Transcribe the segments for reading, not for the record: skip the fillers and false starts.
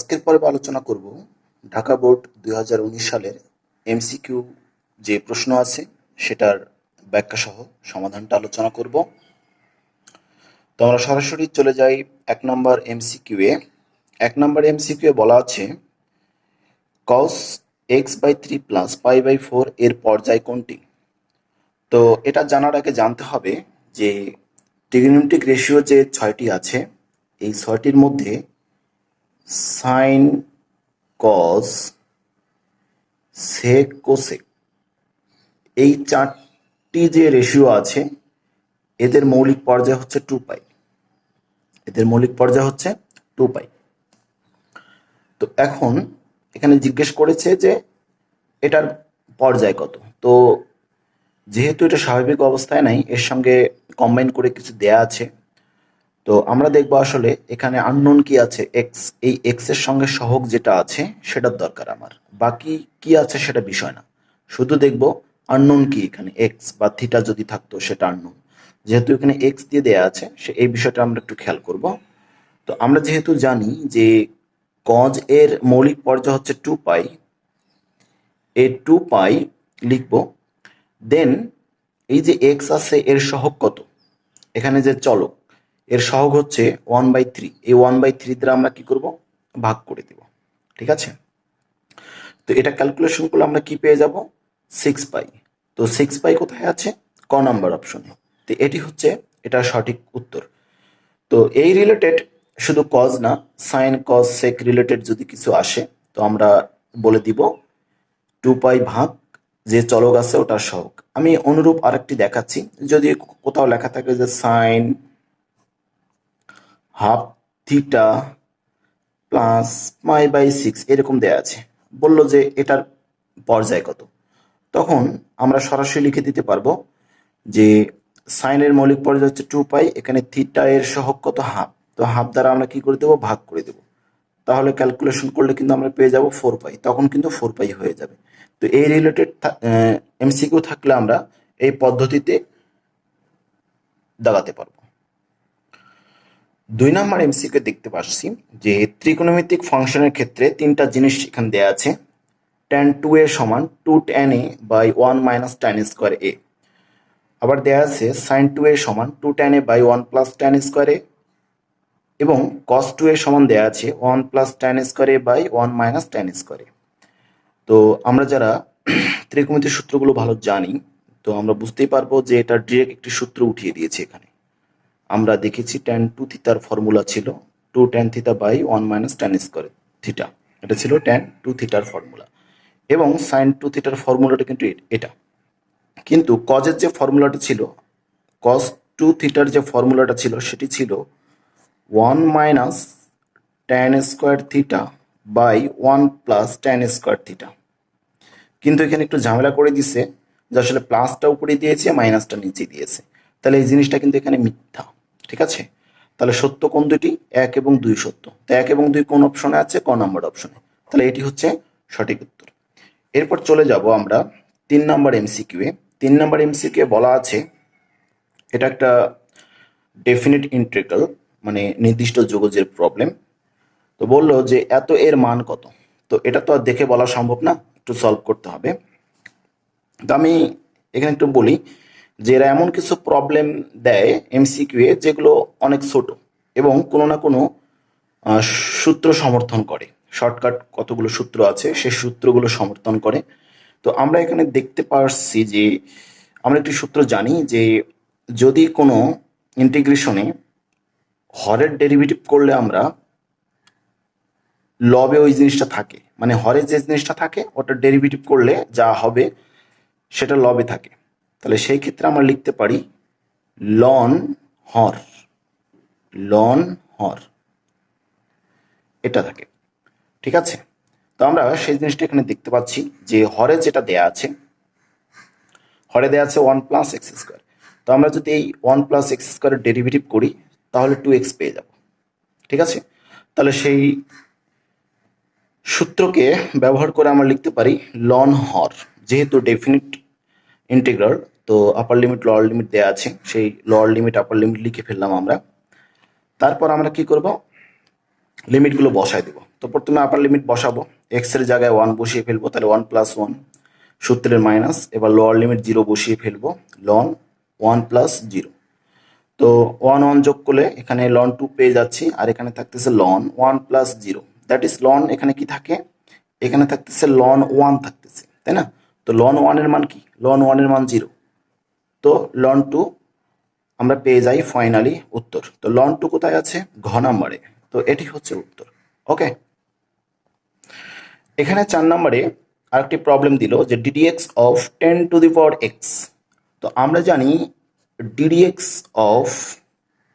আজকের পর্বে আলোচনা করব ঢাকা বোর্ড 2019 সালের এমসিকিউ যে প্রশ্ন আছে সেটার ব্যাখ্যা সহ সমাধানটা আলোচনা করব। তো আমরা সরাসরি চলে যাই 1 নম্বর এমসিকিউ এ। 1 নম্বর এমসিকিউ এ বলা আছে cos x/3 প্লাস π/4 এর পর্যায় কোনটি? তো এটা জানার আগে জানতে হবে যে ট্রিগোনোমেট্রিক রেশিও যে 6টি আছে এই 6টির মধ্যে সাইন, কস, সেক, কোসেক এই 4টি যে রেশিও আছে এদের মৌলিক পর্যায় হচ্ছে 2π। এদের মৌলিক পর্যায় হচ্ছে 2π। তো এখন এখানে জিজ্ঞেস করেছে যে এটার পর্যায় কত। তো যেহেতু এটা স্বাভাবিক অবস্থায় নাই, এর সঙ্গে কম্বাইন করে কিছু দেয়া আছে। তো আমরা দেখব আসলে এখানে আননোন কি আছে, এক্স। এই এক্স এর সঙ্গে সহগ যেটা আছে সেটার দরকার আমার, বাকি কি আছে সেটা বিষয় না। শুধু দেখব আননোন কি, এখানে এক্স বা থিটা যদি থাকতো সেটা আননোন। যেহেতু এখানে এক্স দিয়ে দেয়া আছে সে এই বিষয়টা আমরা একটু খেয়াল করব। তো আমরা যেহেতু জানি যে কজ এর মৌলিক পর্যায় হচ্ছে 2π, এই 2π লিখব। দেন এই যে এক্স আছে এর সহগ কত, এখানে যে চলক এর সহগ হচ্ছে 1/3। এই 1/3 দ্বারা আমরা কি করব, ভাগ করে দেব। ঠিক আছে, তো এটা ক্যালকুলেশন করলে আমরা কি পেয়ে যাব, 6π। তো 6π কোথায় আছে, ক নাম্বার অপশনে। তো এটি হচ্ছে এটা সঠিক উত্তর। তো এই রিলেটেড শুধু কজ না, সাইন, কজ, সেক রিলেটেড যদি কিছু আসে তো আমরা বলে দিব 2π ভাগ যে চলক আছে ওটার সহগ। আমি অনুরূপ আরেকটি দেখাচ্ছি, যদি কোথাও লেখা থাকে যে সাইন হাফ থিটা প্লাস π/6 এরকম দেয়া আছে, বললো যে এটার পর্যায় কত, তখন আমরা সরাসরি লিখে দিতে পারবো যে সাইনের মৌলিক পর্যায় হচ্ছে 2π, এখানে থিটা এর সহগ কত, হাফ। তো হাফ দ্বারা আমরা কি করে দেবো, ভাগ করে দেবো। তাহলে ক্যালকুলেশন করলে কিন্তু আমরা পেয়ে যাব 4π, তখন কিন্তু 4π হয়ে যাবে। তো এই রিলেটেড এমসিকিউ থাকলে আমরা এই পদ্ধতিতে দাগাতে পারবো। 2 নম্বর এমসিকিউ দেখতে পাচ্ছি যে ত্রিকোণমিতিক ফাংশনের ক্ষেত্রে 3টা জিনিস এখানে দেয়া আছে। tan 2a সমান 2tan a/1 - tan square a। আবার দেয়া আছে sin 2a সমান 2tan a/1 + tan square a, এবং cos 2a সমান দেয়া আছে 1 + tan square a/1 - tan square a। তো আমরা যারা ত্রিকোণমিতির সূত্রগুলো ভালো জানি, তো আমরা বুঝতেই পারবো যে এটা ডিরেক্ট একটি সূত্র উঠিয়ে দিয়েছে। এখানে আমরা দেখেছি tan 2 থিটার ফর্মুলা ছিল 2tan θ/1 - tan স্কয়ার থিটা, এটা ছিল tan 2 থিটার ফর্মুলা। এবং sin 2 থিটার ফর্মুলাটা কিন্তু এটা। কিন্তু কজের যে ফর্মুলাটা ছিল, cos 2 থিটার যে ফর্মুলাটা ছিল সেটি ছিল 1 - tan স্কয়ার θ/1 + tan স্কয়ার θ। কিন্তু এখানে একটু ঝামেলা করে দিছে যে আসলে প্লাসটা উপরে দিয়েছে, মাইনাসটা নিচে দিয়েছে। তাহলে এই জিনিসটা কিন্তু এখানে মিথ্যা। ঠিক আছে, তাহলে সত্য কোন দুটি, 1 এবং 2 সত্য। তো 1 এবং 2 কোন অপশনে আছে, ক নাম্বার অপশনে। তাহলে এটি হচ্ছে সঠিক উত্তর। এরপর চলে যাব আমরা 3 নাম্বার এমসিকিউ এ। 3 নাম্বার এমসিকিউ এ বলা আছে এটা একটা ডেফিনিট ইন্টিগ্রাল, মানে নির্দিষ্ট যোগজের প্রবলেম। তো বললো যে এত এর মান কত। তো এটা তো আর দেখে বলা সম্ভব না, একটু সলভ করতে হবে। তো আমি এখানে একটু বলি যে এরা এমন কিছু প্রবলেম দেয় এমসিকিউ এ যেগুলো অনেক ছোট এবং কোনো না কোনো সূত্র সমর্থন করে। শর্টকাট কতগুলো সূত্র আছে সেই সূত্রগুলো সমর্থন করে। তো আমরা এখানে দেখতে পাচ্ছি যে আমরা একটি সূত্র জানি যে যদি কোনো ইন্টিগ্রেশনে হরের ডেরিভেটিভ করলে আমরা লবে ওই জিনিসটা থাকে, মানে হরে যে জিনিসটা থাকে ওটার ডেরিভেটিভ করলে যা হবে সেটা লবে থাকে। তাহলে সেই ক্ষেত্রে আমরা লিখতে পারি লন হর, লন হর এটা থাকে। ঠিক আছে, তো আমরা সেই জিনিসটা এখানে দেখতে পাচ্ছি যে হরে যেটা দেয়া আছে, হরে দেয়া আছে 1 + x²। তো আমরা যদি এই 1 + x² এর ডেরিভেটিভ করি তাহলে 2x পেয়ে যাব। ঠিক আছে, তাহলে সেই সূত্রকে ব্যবহার করে আমরা লিখতে পারি লন হর। যেহেতু ডেফিনিট ইন্টিগ্রাল, তো আপার লিমিট লোয়ার লিমিট দেয়া আছে, সেই লোয়ার লিমিট আপার লিমিট লিখে ফেললাম আমরা। তারপর আমরা কি করব, লিমিটগুলো বসায় দেব। তো প্রথমে আপার লিমিট বসাবো, এক্স এর জায়গায় 1 বসিয়ে ফেলবো, তাহলে 1 + 1 সূত্রের মাইনাস। এবার লোয়ার লিমিট 0 বসিয়ে ফেলবো, লন 1 + 0। তো 1 1 যোগ করলে এখানে লন 2 পেয়ে যাচ্ছি, আর এখানে থাকতেছে লন 1 + 0, দ্যাট ইজ লন এখানে কি থাকে, এখানে থাকতেছে লন 1 থাকতেছে, তাই না? তো লন 1 এর মান কি, লন 1 এর মান 0, তো লন 2 আমরা পেয়ে যাই ফাইনালি উত্তর। তো লন 2 কোথায় আছে, ঘ নাম্বারে, তো এটি হচ্ছে উত্তর। ওকে, এখানে 4 নম্বরে আরেকটি প্রবলেম দিল যে ddx অফ 10⁻x। তো আমরা জানি ddx অফ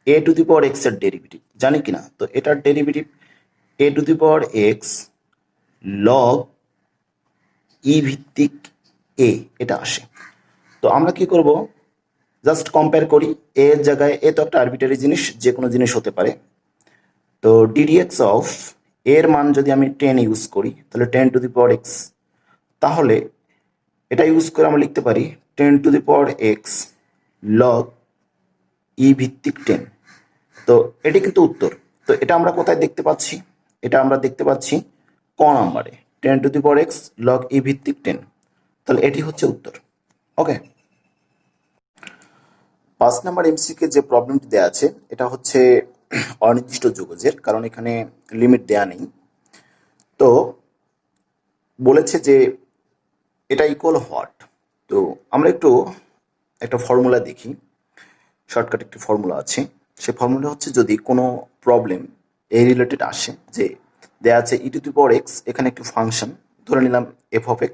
a⁻x এর ডেরিভেটিভ, জানি কিনা? তো এটার ডেরিভেটিভ a⁻x লগ ই ভিত্তিক a, এটা আসে। তো আমরা কি করব, জাস্ট কম্পেয়ার করি, এ এর জায়গায়, এ তো একটা আরবিটারি জিনিস, যে কোনো জিনিস হতে পারে। তো ddx অফ এর মান যদি আমি 10 ইউজ করি, তাহলে 10⁻x, তাহলে এটা ইউজ করে আমরা লিখতে পারি 10⁻x লগ ই ভিত্তিক 10। তো এটি কিন্তু উত্তর। তো এটা আমরা কোথায় দেখতে পাচ্ছি, এটা আমরা দেখতে পাচ্ছি ক নাম্বারে, 10⁻x লগ ই ভিত্তিক 10, তাহলে এটি হচ্ছে উত্তর। ওকে, 5 নাম্বার এমসিকে যে প্রবলেমটি দেওয়া আছে এটা হচ্ছে অনির্দিষ্ট যোগজের, কারণ এখানে লিমিট দেয়া নেই। তো বলেছে যে এটা ইকুয়াল হোয়াট। তো আমরা একটু একটা ফর্মুলা দেখি, শর্টকাট একটি ফর্মুলা আছে। সেই ফর্মুলা হচ্ছে যদি কোনো প্রবলেম এই রিলেটেড আসে, যে দেয়া আছে e⁻x, এখানে একটি ফাংশন ধরে নিলাম f(x)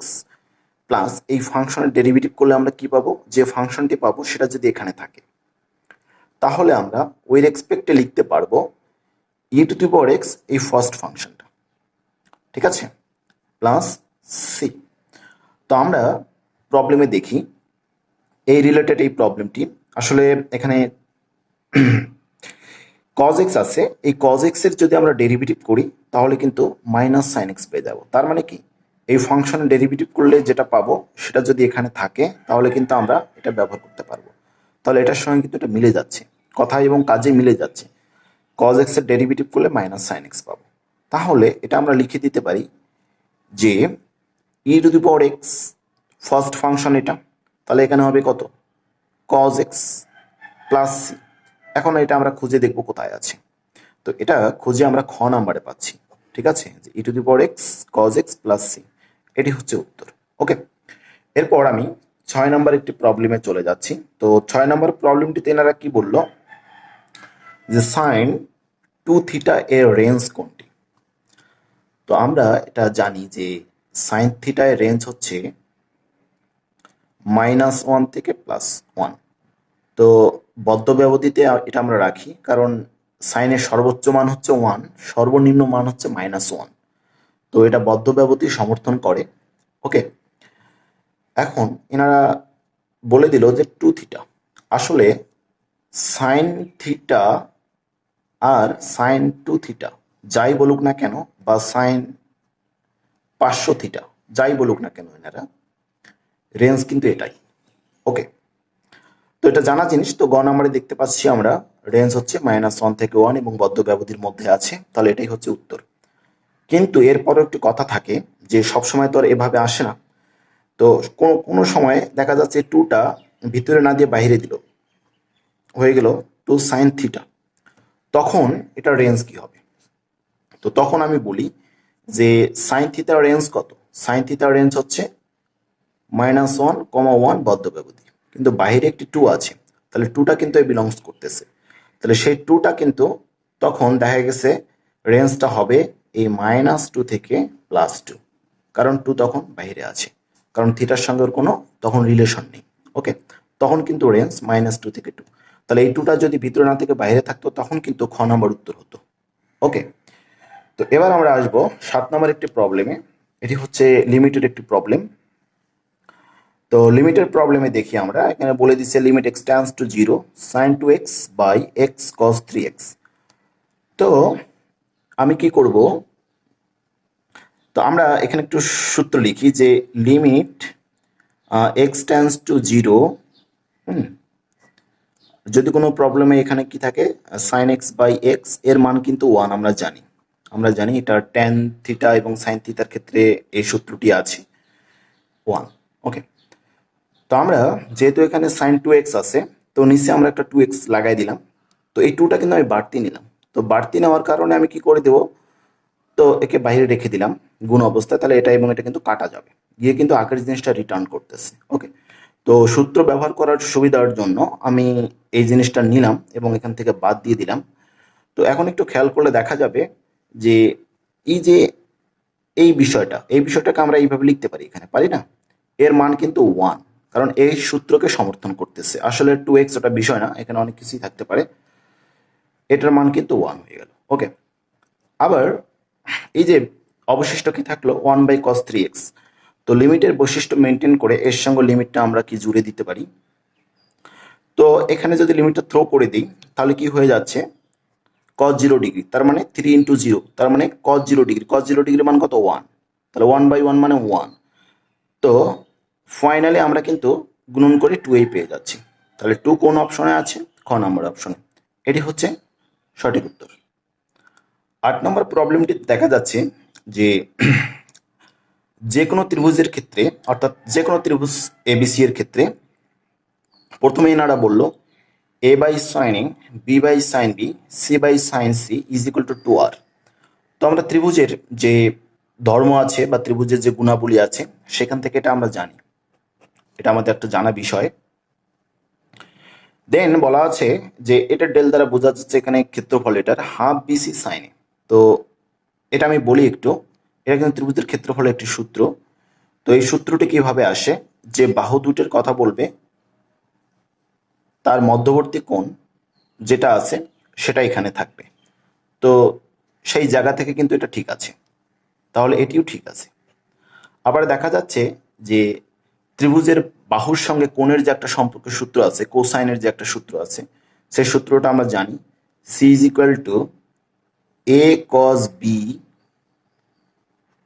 প্লাস এই ফাংশনের ডেরিভেটিভ করলে আমরা কি পাবো, যে ফাংশনটি পাবো সেটা যদি এখানে থাকে, তাহলে আমরা ওই রেসপেক্টে লিখতে পারবো e⁻x এই ফার্স্ট ফাংশনটা, ঠিক আছে, প্লাস সি। তো আমরা প্রবলেমে দেখি এই রিলেটেড এই প্রবলেমটি আসলে এখানে cos x আছে, এই cos x এর যদি আমরা ডেরিভেটিভ করি তাহলে কিন্তু -sin x পেয়ে যাব। তার মানে কি, এই ফাংশনের ডেরিভেটিভ করলে যেটা পাবো সেটা যদি এখানে থাকে তাহলে কিন্তু আমরা এটা ব্যবহার করতে পারবো। তাহলে এটার সঙ্গে কিন্তু এটা মিলে যাচ্ছে, কথা এবং কাজে মিলে যাচ্ছে। cos x এর ডেরিভেটিভ করলে -sin x পাবো। তাহলে এটা আমরা লিখে দিতে পারি যে e⁻x ফার্স্ট ফাংশন এটা, তাহলে এখানে হবে কত, cos x প্লাস সি। এখন এটা আমরা খুঁজে দেখব কোথায় আছে। তো এটা খুঁজে আমরা খ নাম্বারে পাচ্ছি, ঠিক আছে, যে e⁻x cos x plus C, এটি হচ্ছে উত্তর। ওকে, এরপর আমি 6 নম্বর একটি প্রবলেমে চলে যাচ্ছি। তো 6 নম্বর প্রবলেমটিতে এনারা কি বলল, যে sin 2θ এর রেঞ্জ কোনটি। তো আমরা এটা জানি যে sin θ এর রেঞ্জ হচ্ছে -1 থেকে +1। তো বদ্ধ ব্যবধিতে এটা আমরা রাখি, কারণ সাইনের সর্বোচ্চ মান হচ্ছে 1, সর্বনিম্ন মান হচ্ছে -1। তো এটা বদ্ধ ব্যবধি সমর্থন করে। ওকে, এখন এনারা বলে দিল যে 2θ, আসলে sin থিটা আর sin 2θ যাই বলুক না কেন, বা sin 500θ যাই বলুক না কেন, এনারা রেঞ্জ কিন্তু এটাই। ওকে, তো এটা জানা জিনিস। তো গ নাম্বারে দেখতে পাচ্ছি আমরা রেঞ্জ হচ্ছে -1 থেকে 1 এবং বদ্ধ ব্যবধির মধ্যে আছে, তাহলে এটাই হচ্ছে উত্তর। কিন্তু এরপরও একটি কথা থাকে যে সবসময় তো আর এভাবে আসে না। তো কোনো সময় দেখা যাচ্ছে 2টা ভিতরে না দিয়ে বাইরে দিল, হয়ে গেল 2 sin θ, তখন এটা রেঞ্জ কি হবে। তো তখন আমি বলি যে sin θ রেঞ্জ কত, sin θ রেঞ্জ হচ্ছে -1, 1 বদ্ধ ব্যবধি, কিন্তু বাইরে একটি 2 আছে, তাহলে 2টা কিন্তু বিলংস করতেছে, তাহলে সেই 2টা কিন্তু তখন দেখা গেছে রেঞ্জটা হবে এই -2 থেকে +2, কারণ 2 তখন বাইরে আছে, কারণ থিটার সঙ্গে ওর কোনো তখন রিলেশন নেই। ওকে, তখন কিন্তু রেঞ্জ -2 থেকে 2, তাহলে এই 2টা যদি ভিতরে না থেকে বাইরে থাকতো তখন কিন্তু খ নম্বর উত্তর হতো। ওকে, তো এবার আমরা আসবো 7 নম্বর একটি প্রবলেমে। এটি হচ্ছে লিমিটেড একটি প্রবলেম। তো লিমিটের প্রবলেমে দেখি আমরা, এখানে বলে দিচ্ছে limit x tends to 0 sin 2x by x cos 3x। তো আমি কি করব, তো আমরা এখানে একটু সূত্র লিখি যে লিমিট x টেন্ডস টু 0, যদি কোনো প্রবলেমে এখানে কি থাকে sin x বাই x এর মান কিন্তু 1 আমরা জানি। আমরা জানি এটা ট্যান থিটা এবং সাইন থিটার ক্ষেত্রে এই সূত্রটি আছে 1। ওকে, তো আমরা যেহেতু এখানে সাইন 2x আছে, তো নিচে আমরা একটা 2x লাগাই দিলাম। তো এই 2টা কিন্তু আমি বাড়তি নিলাম, তো বাড়তি নেওয়ার কারণে আমি কি করে দেবো, তো একে বাইরে রেখে দিলাম গুণ অবস্থায়, তাহলে এটা এবং এটা কিন্তু কাটা যাবে, গিয়ে কিন্তু আগের জিনিসটা রিটার্ন করতেছে। ওকে, তো সূত্র ব্যবহার করার সুবিধার জন্য আমি এই জিনিসটা নিলাম এবং এখান থেকে বাদ দিয়ে দিলাম। তো এখন একটু খেয়াল করলে দেখা যাবে যে এই যে এই বিষয়টাকে আমরা এইভাবে লিখতে পারি, এখানে পারি না, এর মান কিন্তু 1, কারণ এই সূত্রকে সমর্থন করতেছে। আসলে 2x ওটা বিষয় না, এখানে অনেক কিছুই থাকতে পারে, এটার মান কিন্তু 1 হয়ে গেল। ওকে, আবার এই যে অবশিষ্ট কি থাকলো 1/cos 3x, তো লিমিটের বৈশিষ্ট্য মেনটেন করে এর সঙ্গে লিমিটটা আমরা কি জুড়ে দিতে পারি। তো এখানে যদি লিমিটটা থ্রো করে দিই তাহলে কি হয়ে যাচ্ছে, cos 0 ডিগ্রি, তার মানে 3 ইন্টু 0, তার মানে cos 0 ডিগ্রি, cos 0 ডিগ্রি মান কত 1, তাহলে 1/1 মানে 1। তো ফাইনালি আমরা কিন্তু গুণন করে 2a পেয়ে যাচ্ছি। তাহলে 2 কোন অপশনে আছে, খ নম্বর অপশনে, এটি হচ্ছে সঠিক উত্তর। 8 নম্বর প্রবলেমটি দেখা যাচ্ছে যে যে কোনো ত্রিভুজের ক্ষেত্রে, অর্থাৎ যে কোনো ত্রিভুজ এবিসি এর ক্ষেত্রে প্রথমে এনারা বলল a by sine A, B by sine B, C by sine C is equal to 2r। তো আমরা ত্রিভুজের যে ধর্ম আছে বা ত্রিভুজের যে গুণাবলী আছে সেখান থেকে এটা আমরা জানি, এটা আমাদের একটা জানা বিষয়। দেন বলা আছে যে এটা ডেল দ্বারা বোঝা যাচ্ছে এখানে ক্ষেত্রফল এটার হাফ বিসি সাইন এ। তো এটা আমি বলি একটু, এটা কিন্তু ত্রিভুজের ক্ষেত্রফলের একটি সূত্র। তো এই সূত্রটি কিভাবে আসে, যে বাহু দুটের কথা বলবে তার মধ্যবর্তী কোণ যেটা আছে সেটা এখানে থাকবে। তো সেই জায়গা থেকে কিন্তু এটা ঠিক আছে, তাহলে এটিও ঠিক আছে। আবার দেখা যাচ্ছে যে ত্রিভুজের বাহুর সঙ্গে কোণের যে একটা সম্পর্কের সূত্র আছে, কোসাইনের যে একটা সূত্র আছে, সেই সূত্রটা আমরা জানি, C is equal to A cos B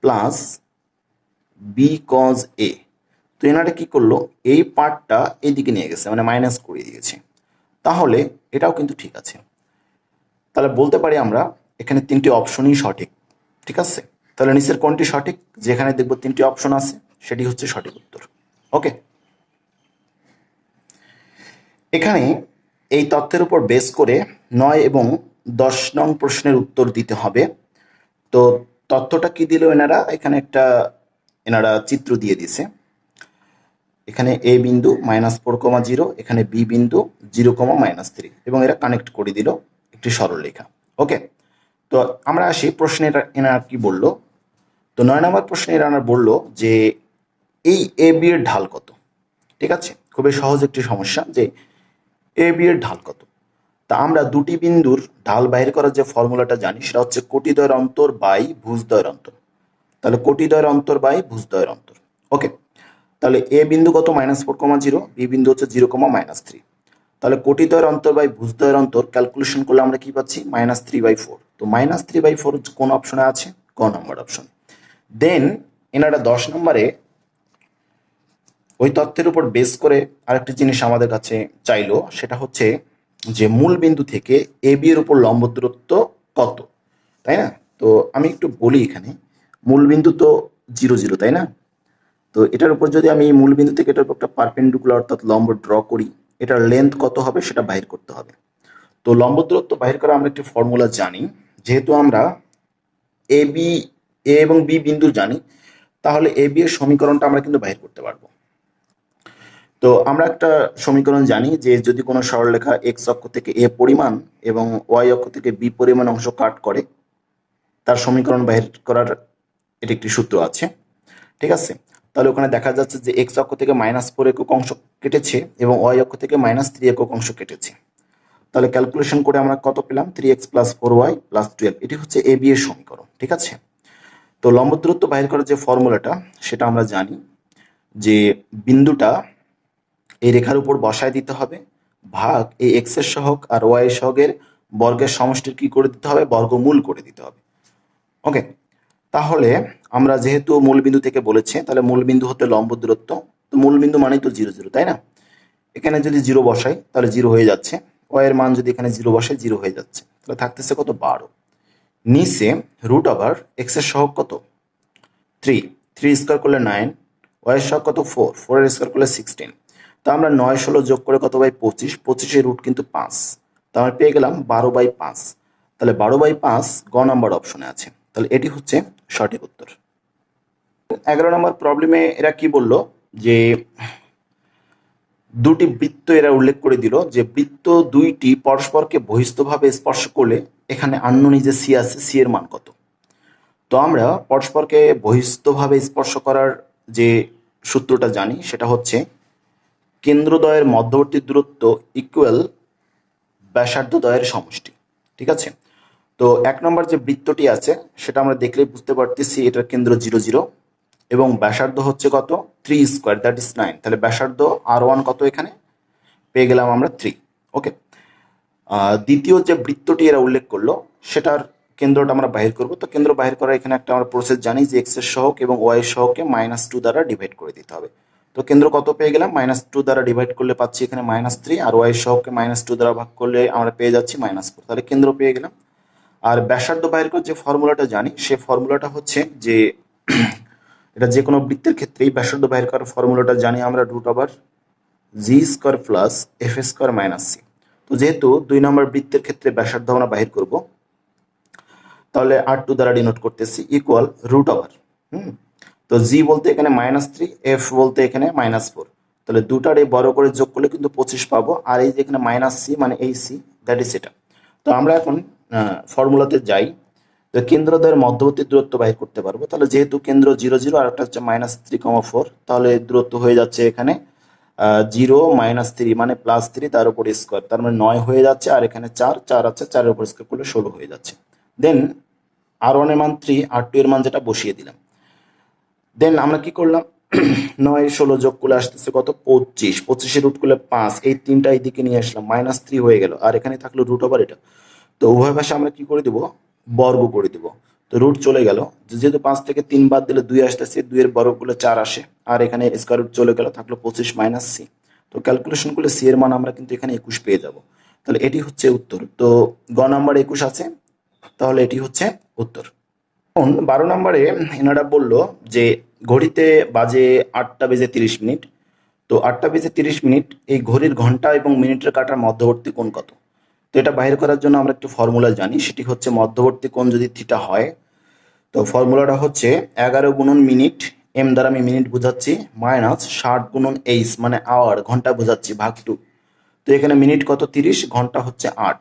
plus B cos A. তো এনারা কি করলো, এই পার্টটা এইদিকে নিয়ে গেছে, মানে মাইনাস করে দিয়েছে, তাহলে এটাও কিন্তু ঠিক আছে। তাহলে বলতে পারি আমরা এখানে 3টি অপশনই সঠিক। ঠিক আছে, তাহলে নিচের কোনটি সঠিক, যেখানে দেখবো 3টি অপশন আছে সেটি হচ্ছে সঠিক উত্তর। ওকে, এখানে এই তথ্যের উপর বেস করে 9 এবং 10 নং প্রশ্নের উত্তর দিতে হবে। তো তথ্যটা কি দিল এনারা, এখানে একটা এনারা চিত্র দিয়ে দিছে, এখানে এ বিন্দু -4,0, এখানে বি বিন্দু 0,-3, এবং এরা কানেক্ট করে দিল একটি সরলরেখা। ওকে, তো আমরা আসি প্রশ্নে এনারা কি বললো। তো 9 নম্বর প্রশ্নে এনারা বললো যে এই এ বি এর ঢাল কত। ঠিক আছে, খুবই সহজ একটি সমস্যা, যে এ বি এর ঢাল কত। তা আমরা দুটি বিন্দুর ঢাল বাইর করার যে ফর্মুলাটা জানি সেটা হচ্ছে কোটিদ্বয়ের অন্তর বাই ভুজদ্বয়ের অন্তর। তাহলে কোটিদ্বয়ের অন্তর বাই ভুজদ্বয়ের অন্তর। ওকে, তাহলে এ বিন্দু কত -4,0, বি বিন্দু হচ্ছে 0,-3। তাহলে কোটিদ্বয়ের অন্তর বাই ভুজদ্বয়ের অন্তর ক্যালকুলেশন করলে আমরা কি পাচ্ছি, -3/4। তো -3/4 কোন অপশনে আছে, ক নম্বর অপশন। দেন এনারা 10 নম্বরে ওই তথ্যের উপর বেস করে আরেকটি জিনিস আমাদের কাছে চাইলো, সেটা হচ্ছে যে মূল বিন্দু থেকে এ বি এর উপর লম্ব দূরত্ব কত, তাই না। তো আমি একটু বলি, এখানে মূল বিন্দু তো 0, 0, তাই না। তো এটার উপর যদি আমি মূল বিন্দু থেকে এটার উপর একটা পারপেন্ডিকুলার অর্থাৎ লম্ব ড্র করি, এটার লেন্থ কত হবে সেটা বাইর করতে হবে। তো লম্ব দূরত্ব বাইর করা আমরা একটি ফর্মুলা জানি, যেহেতু আমরা এ বি, এ এবং বি বিন্দু জানি, তাহলে এ বি এর সমীকরণটা আমরা কিন্তু বাইর করতে পারবো। তো আমরা একটা সমীকরণ জানি যে যদি কোনো সরলরেখা এক্স অক্ষ থেকে এ পরিমাণ এবং ওয়াই অক্ষ থেকে বি পরিমাণ অংশ কাট করে, তার সমীকরণ বাইর করার এটি একটি সূত্র আছে। ঠিক আছে, তাহলে ওখানে দেখা যাচ্ছে যে এক্স অক্ষ থেকে -4 একক অংশ কেটেছে এবং ওয়াই অক্ষ থেকে -3 একক অংশ কেটেছে। তাহলে ক্যালকুলেশন করে আমরা কত পেলাম, 3x + 4y + 12। এটি হচ্ছে এ বি এর সমীকরণ। ঠিক আছে, তো লম্ব দূরত্ব বাইর করার যে ফর্মুলাটা সেটা আমরা জানি, যে বিন্দুটা এই রেখার উপর বসায় দিতে হবে, ভাগ এই এক্স এর সহগ আর ওয়াই এর সহগের বর্গের সমষ্টির কি করে দিতে হবে, বর্গমূল করে দিতে হবে। ওকে, তাহলে আমরা যেহেতু মূল বিন্দু থেকে বলেছে, তাহলে মূল বিন্দু হতে লম্ব দূরত্ব, তো মূল বিন্দু মানেই তো 0, 0, তাই না। এখানে যদি 0 বসাই তাহলে 0 হয়ে যাচ্ছে, ওয়াই এর মান যদি এখানে 0 বসাই 0 হয়ে যাচ্ছে, তাহলে থাকতেছে কত, 12। নিচে রুট ওভার এক্স এর সহগ কত 3, 3 স্কোয়ার করলে 9, ওয়াই এর সহগ কত 4, 4 এর স্কোয়ার করলে 16। তো আমরা 9 16 যোগ করে কত বাই 25, 25 এর রুট কিন্তু 5, তো আমরা পেয়ে গেলাম 12/5। তাহলে 12/5 গ নাম্বার অপশনে আছে, তাহলে এটি হচ্ছে সঠিক উত্তর। 11 নম্বর প্রবলেমে এরা কি বললো যে দুটি বৃত্ত এরা উল্লেখ করে দিল যে বৃত্ত দুইটি পরস্পরকে বহিস্থভাবে স্পর্শ করলে এখানে আননোন যে সি আছে, সি এর মান কত। তো আমরা পরস্পরকে বহিস্থভাবে স্পর্শ করার যে সূত্রটা জানি সেটা হচ্ছে কেন্দ্রদ্বয়ের মধ্যবর্তী দূরত্ব ইকুয়াল ব্যাসার্ধদ্বয়ের সমষ্টি। ঠিক আছে, তো 1 নম্বর যে বৃত্তটি আছে সেটা আমরা দেখলেই বুঝতে পারতেছি এটার কেন্দ্র 0 0 এবং ব্যাসার্ধ হচ্ছে কত 3 স্কোয়ার, দ্যাট ইজ 9। তাহলে ব্যাসার্ধ R1 কত এখানে পেয়ে গেলাম আমরা 3। ওকে, দ্বিতীয় যে বৃত্তটি এরা উল্লেখ করলো সেটার কেন্দ্রটা আমরা বাহির করব। তো কেন্দ্র বাহির করার এখানে একটা আমরা প্রসেস জানি যে এক্স এর সহগ এবং ওয়াই এর সহগকে -2 দ্বারা ডিভাইড করে দিতে হবে। তো কেন্দ্র কত পেয়ে গেলাম, -2 দ্বারা ডিভাইড করলে পাচ্ছি এখানে -3, আর ওয়াই এর সহগকে -2 দ্বারা ভাগ করলে আমরা পেয়ে যাচ্ছি -4। তাহলে কেন্দ্র পেয়ে গেলাম। আর ব্যাসার্ধ বাহির করার যে ফর্মুলাটা জানি সে ফর্মুলাটা হচ্ছে যে এটা যে কোনো বৃত্তের ক্ষেত্রেই ব্যাসার্ধ বাহির করার ফর্মুলাটা জানি আমরা √g² plus f² minus c। তো যেহেতু 2 নম্বর বৃত্তের ক্ষেত্রে ব্যাসার্ধ আমরা বাহির করব, তাহলে R2 দ্বারা ডিনোট করতেছি ইকুয়াল √। তো জি বলতে এখানে -3, এফ বলতে এখানে -4। তাহলে দুটার এই বড় করে যোগ করলে কিন্তু 25 পাবো, আর এই যে এখানে -c মানে এই সি, দ্যাট ইজ এটা। তো আমরা এখন ফর্মুলাতে যাই, তো কেন্দ্রদ্বয়ের মধ্যবর্তী দূরত্ব বাহির করতে পারবো। তাহলে যেহেতু কেন্দ্র 0 0 আর একটা হচ্ছে -3,4, তাহলে দূরত্ব হয়ে যাচ্ছে এখানে 0 -3 মানে +3 তার উপর স্কোয়ার, তার মানে 9 হয়ে যাচ্ছে, আর এখানে 4 4 আছে, 4 এর উপর স্কোয়ার করলে 16 হয়ে যাচ্ছে। দেন R1 এর মান 3, R2 এর মান যেটা বসিয়ে দিলাম। দেন আমরা কি করলাম 9 16 যোগ করলে আসতেছে কত 25, 25 এর রুট করলে 5, এই তিনটা এইদিকে নিয়ে আসলাম, -3 হয়ে গেল, আর এখানে থাকলো √, এটা। তো উভয় পাশে আমরা কি করে দেব, বর্গ করে দেব। তো রুট চলে গেল, যেহেতু 5 থেকে 3 বাদ দিলে 2 আসতেছে, 2 এর বর্গ করলে 4 আসে, আর এখানে স্কয়ার রুট চলে গেল, থাকলো 25 - c। তো ক্যালকুলেশন করলে c এর মান আমরা কিন্তু এখানে 21 পেয়ে যাব। তাহলে এটি হচ্ছে উত্তর। তো গ নাম্বার 21 আছে, তাহলে এটি হচ্ছে উত্তর। এখন 12 নম্বরে এনারা বলল যে ঘড়িতে বাজে 8টা বেজে 30 মিনিট। তো 8টা বেজে 30 মিনিট এই ঘড়ির ঘন্টা এবং মিনিটের কাটার মধ্যবর্তী কোণ কত। তো এটা বাইর করার জন্য আমরা একটু ফর্মুলা জানি, সেটি হচ্ছে মধ্যবর্তী কোণ যদি থিটা হয়, তো ফর্মুলাটা হচ্ছে 11 গুণন মিনিট, এম দ্বারা আমি মিনিট বোঝাচ্ছি, -60 গুণন এইচ মানে আওয়ার, ঘন্টা বোঝাচ্ছি, ভাগ 2। তো এখানে মিনিট কত 30, ঘন্টা হচ্ছে 8।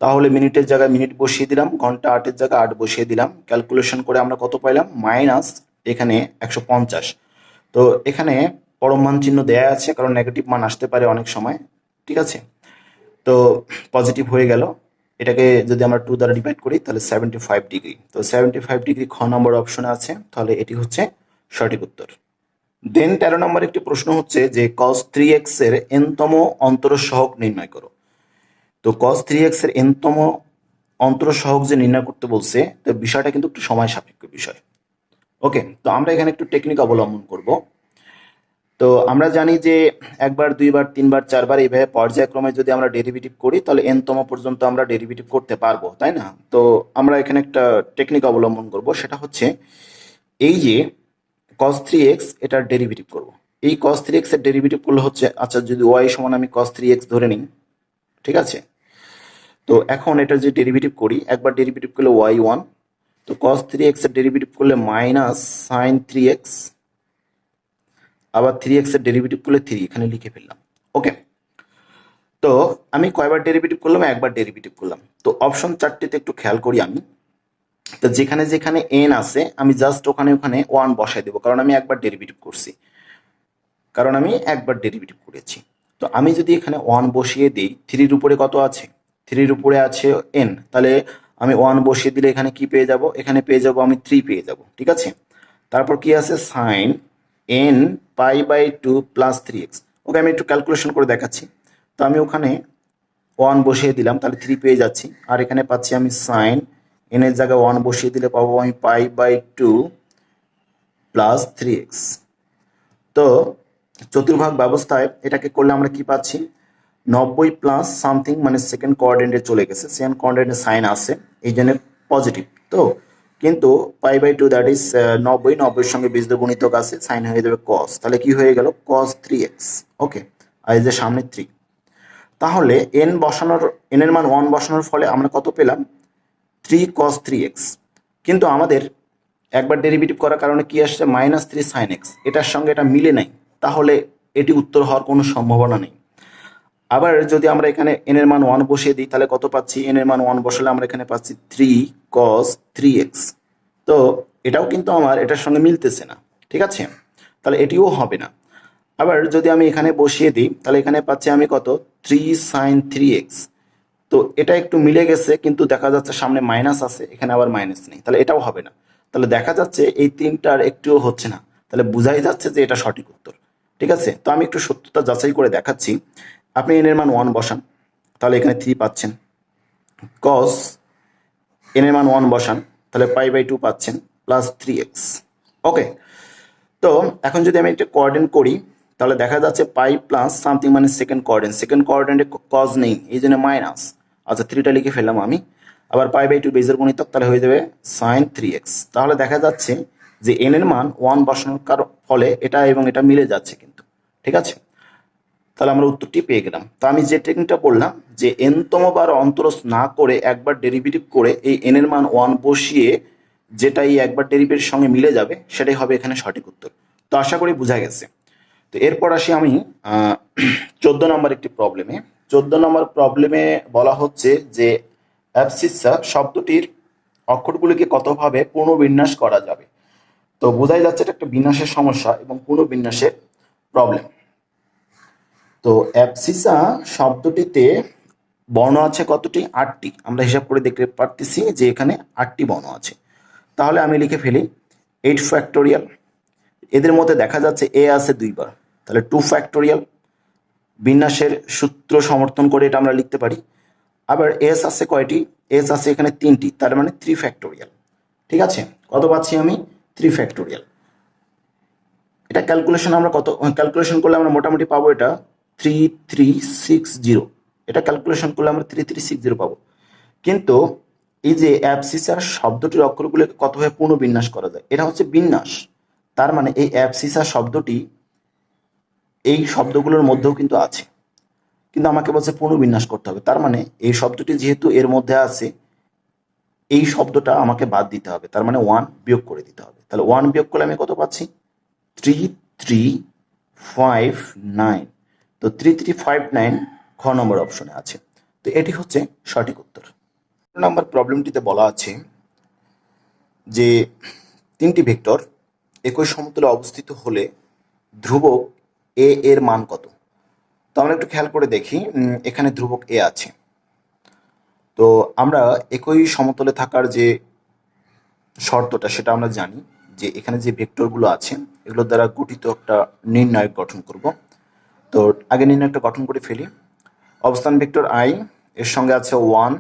তাহলে মিনিটের জায়গায় মিনিট বসিয়ে দিলাম, ঘন্টা 8 এর জায়গায় 8 বসিয়ে দিলাম। ক্যালকুলেশন করে আমরা কত পাইলাম, মাইনাস এখানে 150। তো এখানে পরম মান চিহ্ন দেয়া আছে, কারণ নেগেটিভ মান আসতে পারে অনেক সময়। ঠিক আছে, তো পজিটিভ হয়ে গেল। এটাকে যদি আমরা 2 দ্বারা ডিভাইড করি তাহলে 75 ডিগ্রি। তো 75 ডিগ্রি খ নম্বর অপশনে আছে, তাহলে এটি হচ্ছে সঠিক উত্তর। দেন 13 নম্বর একটি প্রশ্ন হচ্ছে যে cos 3x এর n-তম অন্তরসহগ নির্ণয় করো। তো cos 3x এর n-তম অন্তরসহগ যে নির্ণয় করতে বলছে, তো বিষয়টা কিন্তু একটু সময় সাপেক্ষ বিষয়। ওকে, তো আমরা এখানে একটু টেকনিক অবলম্বন করব। তো আমরা জানি যে একবার, দুইবার, তিনবার, চারবার এইভাবে পর্যায়ক্রমে যদি আমরা ডেরিভেটিভ করি তাহলে n-তম পর্যন্ত আমরা ডেরিভেটিভ করতে পারবো, তাই না? তো আমরা এখানে একটা টেকনিক অবলম্বন করব, সেটা হচ্ছে এই যে cos 3x এটার ডেরিভেটিভ করব। এই cos 3x এর ডেরিভেটিভ করলে হচ্ছে, আচ্ছা যদি y সমান আমি cos 3x ধরে নিই, ঠিক আছে? তো এখন এটা যে ডেরিভেটিভ করি, একবার ডেরিভেটিভ করলে y1, তো cos 3x এর ডেরিভেটিভ করলে -sin 3x, আবার 3x এর ডেরিভেটিভ করলে 3, এখানে লিখে ফেললাম। ওকে, তো আমি কয়বার ডেরিভেটিভ করলাম, একবার ডেরিভেটিভ করলাম। তো অপশন 4টিতে একটু খেয়াল করি আমি, তো যেখানে যেখানে n আছে আমি জাস্ট ওখানে ওখানে 1 বসাই দেবো, কারণ আমি একবার ডেরিভেটিভ করেছি। তো আমি যদি এখানে 1 বসিয়ে দিই, 3 এর উপরে কত আছে, 3 এর উপরে আছে n, তাহলে আমি 1 বসিয়ে দিলে এখানে কি পেয়ে যাব, এখানে পেয়ে যাব আমি 3 পেয়ে যাব। ঠিক আছে, তারপর কি আছে sin n π/2 প্লাস 3x। ওকে, আমি একটু ক্যালকুলেশন করে দেখাচ্ছি। তো আমি ওখানে 1 বসিয়ে দিলাম, তাহলে 3 পেয়ে যাচ্ছি, আর এখানে পাচ্ছি আমি sin n এর জায়গায় 1 বসিয়ে দিলে পাবো আমি π/2 প্লাস 3x। তো চতুর্ভাগ ব্যবস্থায় এটাকে করলে আমরা কি পাচ্ছি, 90 প্লাস সামথিং মানে সেকেন্ড কোঅর্ডিনেটে চলে গেছে, সেকেন্ড কোঅর্ডিনেটে সাইন আছে, এই জন্য পজিটিভ। তো কিন্তু pi by two that is 90, 90-এর সঙ্গে বীজদ্বয় গুণিতক আছে, সাইন হয়ে যাবে কস, তাহলে কি হয়ে গেল কস 3x। ওকে, আর এই যে সামনে 3, তাহলে এন এর মান 1 বসানোর ফলে আমরা কত পেলাম 3 cos 3x। কিন্তু আমাদের একবার ডেরিভেটিভ করার কারণে কি আসছে -3 sin x, এটার সঙ্গে এটা মিলে নাই, তাহলে এটি উত্তর হওয়ার কোনো সম্ভাবনা নেই। আবার যদি আমরা এখানে n এর মান 1 বসিয়ে দিই তাহলে কত পাচ্ছি, n এর মান 1 বসালে আমরা এখানে পাচ্ছি 3 cos 3x। তো এটাও কিন্তু আমার এটার সঙ্গে মিলতেছে না, ঠিক আছে, তাহলে এটিও হবে না। আবার যদি আমি এখানে বসিয়ে দিই তাহলে এখানে পাচ্ছি আমি কত 3 sin 3x। তো এটা একটু মিলে গেছে, কিন্তু দেখা যাচ্ছে সামনে মাইনাস আছে, এখানে আবার মাইনাস নেই, তাহলে এটাও হবে না। তাহলে দেখা যাচ্ছে এই তিনটার একটুও হচ্ছে না, তাহলে বোঝাই যাচ্ছে যে এটা সঠিক উত্তর। ঠিক আছে, তো আমি একটু সত্যতা যাচাই করে দেখাচ্ছি। আপনি এন এর মান 1 বসান, তাহলে এখানে 3 পাচ্ছেন। কস এন এর মান 1 বসান, তাহলে পাই বাই 2 পাচ্ছেন প্লাস 3x। ওকে, তো এখন যদি আমি একটা কোঅর্ডিনেট করি তাহলে দেখা যাচ্ছে পাই প্লাস সামথিং মানে সেকেন্ড কোঅর্ডিনেটে কজ নেই, এই জন্য মাইনাস। আচ্ছা 3টা লিখে ফেললাম আমি। আবার পাই বাই 2 বেজের গুণিতক, তাহলে হয়ে যাবে সাইন 3x। তাহলে দেখা যাচ্ছে যে এন এর মান 1 বসানোর ফলে এটা এবং এটা মিলে যাচ্ছে কিন্তু, ঠিক আছে। তাহলে আমরা উত্তরটি পেয়ে গেলাম। তো আমি যে টেকনিকটা বললাম যে এনতম বার অন্তরজ না করে একবার ডেরিভেটিভ করে এই এন এর মান 1 বসিয়ে যেটা এই একবার ডেরিভেটিভের সঙ্গে মিলে যাবে সেটাই হবে এখানে সঠিক উত্তর। তো আশা করি বোঝা গেছে। তো এরপর আসি আমি 14 নম্বর একটি প্রবলেমে। 14 নম্বর প্রবলেমে বলা হচ্ছে যে অ্যাবসিসা শব্দটির অক্ষরগুলিকে কতভাবে পুনর্বিন্যাস করা যাবে। তো বোঝাই যাচ্ছে এটা একটা বিন্যাসের সমস্যা এবং পুনর্বিন্যাসের প্রবলেম। তো অ্যাবসিসা শব্দটিতে বর্ণ আছে কতটি, 8টি। আমরা হিসাব করে দেখতে পারতেছি যে এখানে 8টি বর্ণ আছে। তাহলে আমি লিখে ফেলি 8 ফ্যাক্টোরিয়াল। এদের মধ্যে দেখা যাচ্ছে এ আছে 2বার, তাহলে 2 ফ্যাক্টোরিয়াল। বিন্যাসের সূত্র সমর্থন করে এটা আমরা লিখতে পারি। আবার এস আছে কয়টি, এস আছে এখানে 3টি, তার মানে 3 ফ্যাক্টোরিয়াল। ঠিক আছে, কত পাচ্ছি আমি 3 ফ্যাক্টোরিয়াল। এটা ক্যালকুলেশন আমরা ক্যালকুলেশন করলে আমরা মোটামুটি পাবো এটা 3360। এটা ক্যালকুলেশন করলে আমরা 3360 পাবো। কিন্তু এই যে অ্যাবসিসা শব্দটির অক্ষরগুলোকে কতভাবে পুনর্বিন্যাস করা যায়, এটা হচ্ছে বিন্যাস। তার মানে এই অ্যাবসিসা শব্দটি এই শব্দগুলোর মধ্যেও কিন্তু আছে, কিন্তু আমাকে বলছে পুনর্বিন্যাস করতে হবে। তার মানে এই শব্দটি যেহেতু এর মধ্যে আছে, এই শব্দটা আমাকে বাদ দিতে হবে, তার মানে 1 বিয়োগ করে দিতে হবে। তাহলে 1 বিয়োগ করলে আমি কত পাচ্ছি 3359। তো 3359 খ নম্বর অপশনে আছে। তো এটি হচ্ছে সঠিক উত্তর। নম্বর প্রবলেমটিতে বলা আছে যে 3টি ভেক্টর একই সমতলে অবস্থিত হলে ধ্রুবক এ এর মান কত। তো আমরা একটু খেয়াল করে দেখি, এখানে ধ্রুবক এ আছে। তো আমরা একই সমতলে থাকার যে শর্তটা সেটা আমরা জানি যে এখানে যে ভেক্টরগুলো আছে এগুলোর দ্বারা গঠিত একটা নির্ণায়ক গঠন করব। তো আগে নির্ণায়কটা গঠন করে ফেলি। অবস্থান ভেক্টর আই, এর সঙ্গে আছে 1,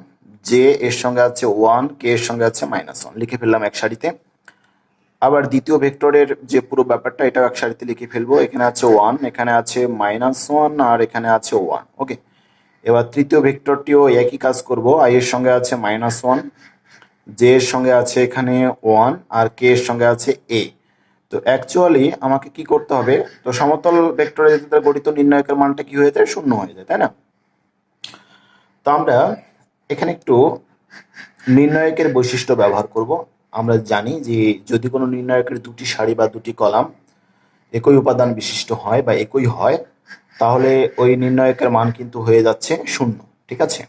জে এর সঙ্গে আছে 1, কে এর সঙ্গে আছে -1, লিখে ফেললাম এক সারিতে। আবার দ্বিতীয় ভেক্টরের যে পুরো ব্যাপারটা এটা এক সারিতে লিখে ফেলবো। এখানে আছে 1, এখানে আছে -1 আর এখানে আছে 1। ওকে, এবার তৃতীয় ভেক্টরটিও একই কাজ করব। আই এর সঙ্গে আছে -1, জে এর সঙ্গে আছে এখানে 1 আর কে এর সঙ্গে আছে এ। তো অ্যাকচুয়ালি আমাকে কি করতে হবে, তো সমতল ভেক্টরের গঠিত নির্ণায়কের মানটা কি হয়ে যায়, 0 হয়ে যায়, তাই না। তো আমরা এখানে একটু নির্ণায়কের বৈশিষ্ট্য ব্যবহার করব। আমরা জানি যে যদি কোনো নির্ণায়কের দুটি সারি বা দুটি কলাম একই উপাদান বিশিষ্ট হয় বা একই হয়, তাহলে ওই নির্ণায়কের মান কিন্তু হয়ে যাচ্ছে 0। ঠিক আছে,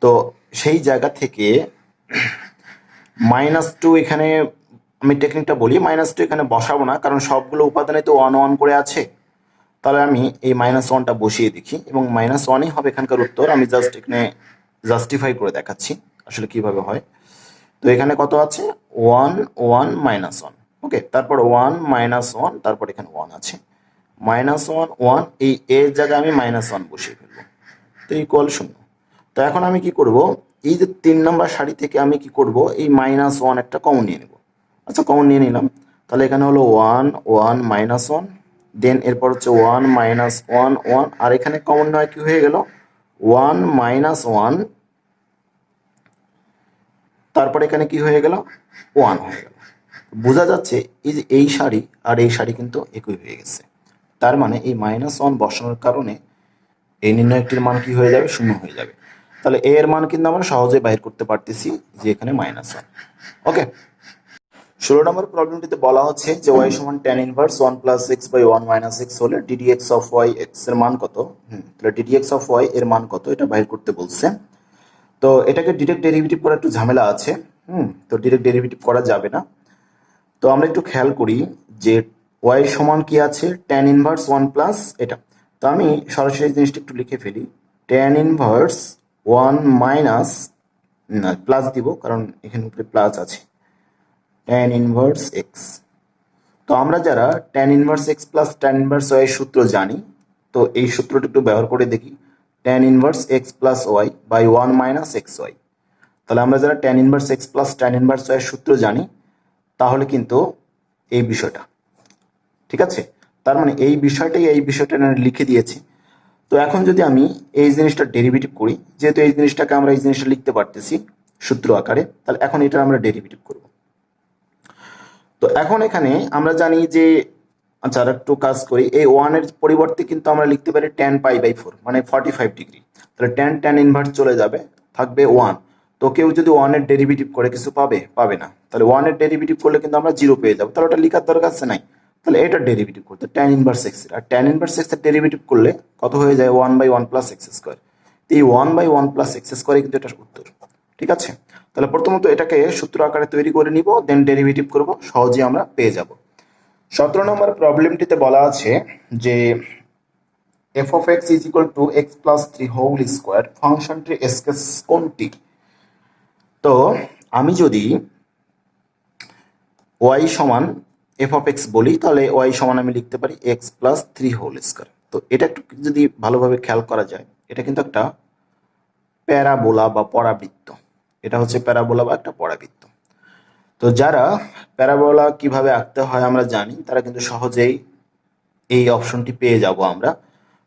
তো সেই জায়গা থেকে -2 এখানে আমি টেকনিকটা বলি। -2 এখানে বসাবো না, কারণ সবগুলো উপাদানে তো 1 1 করে আছে। তাহলে আমি এই -1টা বসিয়ে দেখি এবং -1ই হবে এখানকার উত্তর। আমি জাস্ট এখানে জাস্টিফাই করে দেখাচ্ছি আসলে কিভাবে হয়। তো এখানে কত আছে 1 1 -1। ওকে, তারপর 1 -1, তারপর এখানে 1 আছে, -1 1, এই এর জায়গায় আমি -1 বসিয়ে ফেলবো। তো ইকুয়াল 0। তো এখন আমি কি করব, এই যে 3 নম্বর সারি থেকে আমি কি করব, এই -1 একটা কমন নিয়ে নেব। আচ্ছা, কমন নিয়ে নিলাম। তাহলে এখানে হলো 1 1 -1, দেন এরপর হচ্ছে 1 -1 1, আর এখানে কমন নয় কি হয়ে গেল 1 -1 তারপরে এখানে কি হয়ে গেল, 1 হয়ে গেল। বোঝা যাচ্ছে এই যে এই সারি আর এই সারি কিন্তু একই হয়ে গেছে। তার মানে এই -1 বসানোর কারণে এই নির্ণয়কটির মান কি হয়ে যাবে, 0 হয়ে যাবে। তাহলে এ এর মান কিন্তু আমরা সহজে বাইর করতে পারতেছি যে এখানে -1। ওকে, 16 নম্বর প্রবলেমটিতে বলা হচ্ছে যে y সমান tan inverse 1 plus x by 1 minus x হলে ddx অফ y x এর মান কত। তাহলে ddx অফ y এর মান কত এটা বাইর করতে বলছে। তো এটাকে ডিরেক্ট ডেরিভেটিভ করা একটু ঝামেলা আছে। তো ডিরেক্ট ডেরিভেটিভ করা যাবে না। তো আমরা একটু খেয়াল করি যে y সমান কি আছে, tan ইনভার্স 1 প্লাস এটা। তো আমি সরাসরি জিনিসটা একটু লিখে ফেলি, tan ইনভার্স 1 মাইনাস, না প্লাস দিব কারণ এখানে উপরে প্লাস আছে, tan ইনভার্স x। তো আমরা যারা tan inverse x plus tan inverse y এর সূত্র জানি, তো এই সূত্রটা একটু ব্যবহার করে দেখি, tan inverse x plus y by 1 minus xy। তাহলে আমরা যারা tan inverse x plus tan inverse y এর সূত্র জানি, তাহলে কিন্তু এই বিষয়টা ঠিক আছে। তার মানে এই বিষয়টা লিখে দিয়েছি। তো এখন যদি আমি এই জিনিসটা ডেরিভেটিভ করি, যেহেতু এই জিনিসটাকে আমরা এই জিনিসটা লিখতে পারতেছি সূত্র আকারে, তাহলে এখন এটা আমরা ডেরিভেটিভ করব। তো এখন এখানে আমরা জানি যে, আচ্ছা আর একটু কাজ করি, এই 1 এর পরিবর্তে কিন্তু আমরা লিখতে পারি tan পাই বাই 4 মানে 45 ডিগ্রি। তাহলে tan ইনভার্স চলে যাবে, থাকবে 1। তো কেউ যদি 1 এর ডেরিভেটিভ করে কিছু পাবে না। তাহলে 1 এর ডেরিভেটিভ করলে কিন্তু আমরা 0 পেয়ে যাবো। তাহলে ওটা লেখার দরকার আছে নাই। তাহলে এটা ডেরিভেটিভ করতে tan ইনভার্স x এর, আর tan ইনভার্স x এর ডেরিভেটিভ করলে কত হয়ে যায়, 1 বাই 1 প্লাস এক্স স্কোয়ার। তো এই 1 বাই 1 প্লাস এক্স স্কোয়ার কিন্তু এটার উত্তর। ঠিক আছে, তাহলে প্রথমত এটাকে সূত্র আকারে তৈরি করে নিব, দেন ডেরিভেটিভ করব, সহজেই আমরা পেয়ে যাব। 17 নম্বর প্রবলেমটিতে বলা আছে যে f of x is equal to x plus 3 whole square ফাংশনটির স্কেচ কোনটি। তো আমি যদি y সমান f of x বলি, তাহলে y সমান আমি লিখতে পারি x plus 3 whole square। তো এটা একটু যদি ভালোভাবে খেয়াল করা যায়, এটা কিন্তু একটা প্যারাবোলা বা পরাবৃত্ত। এটা হচ্ছে প্যারাবোলা বা একটা পরাবৃত্ত। তো যারা প্যারাবোলা কিভাবে আঁকতে হয় আমরা জানি, তারা কিন্তু সহজেই এই অপশনটি পেয়ে যাব আমরা।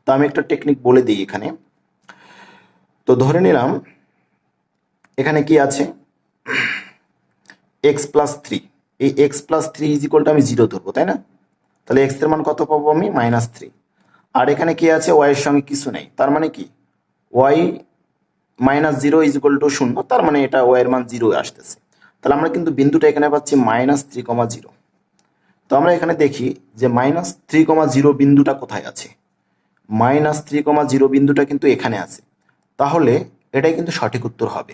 তো আমি একটা টেকনিক বলে দিই এখানে। তো ধরে নিলাম এখানে কি আছে, x প্লাস 3। এই x plus 3 is equal two আমি 0 ধরবো, তাই না। তাহলে x এর মান কত পাবো আমি, -3। আর এখানে কি আছে, y এর সঙ্গে কিছু নেই, তার মানে কি y -0 ইজ ইকুয়াল টু 0, তার মানে এটা y এর মান 0 আসতেছে। তাহলে আমরা কিন্তু বিন্দুটা এখানে পাচ্ছি -3,0। তো আমরা এখানে দেখি যে -3,0 বিন্দুটা কোথায় আছে, -3,0 বিন্দুটা কিন্তু এখানে আছে। তাহলে এটাই কিন্তু সঠিক উত্তর হবে।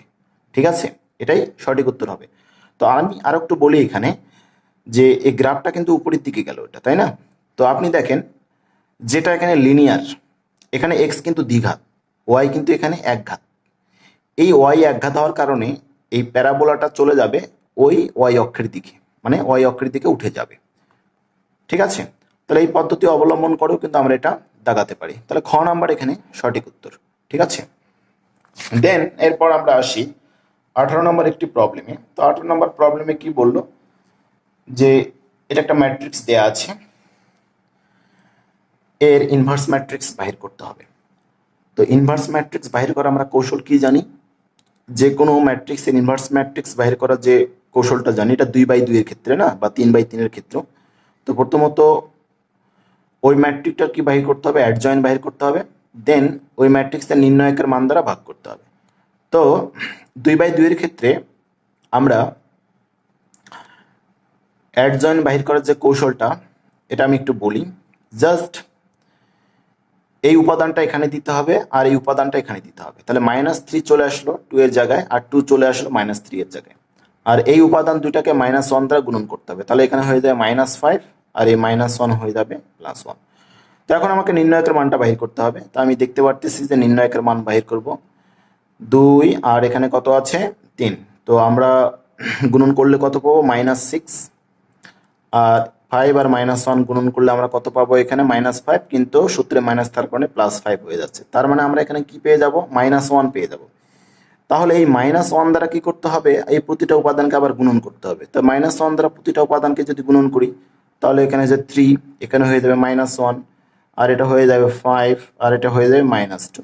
ঠিক আছে, এটাই সঠিক উত্তর হবে। তো আমি আর একটু বলি এখানে যে এই গ্রাফটা কিন্তু উপরের দিকে গেল এটা, তাই না। তো আপনি দেখেন যেটা এখানে লিনিয়ার, এখানে x কিন্তু দ্বিঘাত, y কিন্তু এখানে একঘাত। এই y একঘাত হওয়ার কারণে এই প্যারাবোলাটা চলে যাবে ওই y অক্ষের দিকে, মানে y অক্ষের দিকে উঠে যাবে। ঠিক আছে, তাহলে এই পদ্ধতি অবলম্বন করেও কিন্তু আমরা এটা দাগাতে পারি। তাহলে খ নাম্বার এখানে সঠিক উত্তর। ঠিক আছে, দেন এরপর আমরা আসি 18 নম্বর একটি প্রবলেমে। তো 18 নম্বর প্রবলেমে কি বললো যে এটা একটা ম্যাট্রিক্স দেয়া আছে, এর ইনভার্স ম্যাট্রিক্স বাহির করতে হবে। তো ইনভার্স ম্যাট্রিক্স বাহির করা আমরা কৌশল কি জানি, যে কোনো ম্যাট্রিক্সের ইনভার্স ম্যাট্রিক্স বাহির করার যে কৌশলটা জানি, এটা 2/2 এর ক্ষেত্রে না, বা 3/3 এর ক্ষেত্রে। তো প্রথমত ওই ম্যাট্রিক্সটা কি বাহির করতে হবে, অ্যাডজয়েন্ট বাহির করতে হবে, দেন ওই ম্যাট্রিক্সের নির্ণয়কের মান দ্বারা ভাগ করতে হবে। তো 2/2 এর ক্ষেত্রে আমরা অ্যাডজয়েন্ট বাহির করার যে কৌশলটা, এটা আমি একটু বলি। জাস্ট এই উপাদানটা এখানে দিতে হবে আর এই উপাদানটা এখানে দিতে হবে। তাহলে -3 চলে আসলো 2 এর জায়গায়, আর 2 চলে আসলো -3 এর জায়গায়। আর এই উপাদান দুটাকে -1 দ্বারা গুণন করতে হবে। তাহলে এখানে হয়ে যাবে -5, আর এই -1 হয়ে যাবে +1। তো এখন আমাকে নির্ণয়কের মানটা বাহির করতে হবে। তো আমি দেখতে পারতেছি যে নির্ণয়কের মান বাহির করব 2, আর এখানে কত আছে 3। তো আমরা গুণন করলে কত পাবো, -6। আর 5 আর -1 গুণন করলে আমরা কত পাবো, এখানে -5, কিন্তু সূত্রে মাইনাস থাকার কারণে +5 হয়ে যাচ্ছে। তার মানে আমরা এখানে কি পেয়ে যাব, -1 পেয়ে যাব। তাহলে এই -1 দ্বারা কি করতে হবে, এই প্রতিটা উপাদানকে আবার গুণন করতে হবে। তো -1 দ্বারা প্রতিটা উপাদানকে যদি গুণন করি, তাহলে এখানে যে 3, এখানে হয়ে যাবে -1, আর এটা হয়ে যাবে 5, আর এটা হয়ে যাবে -2।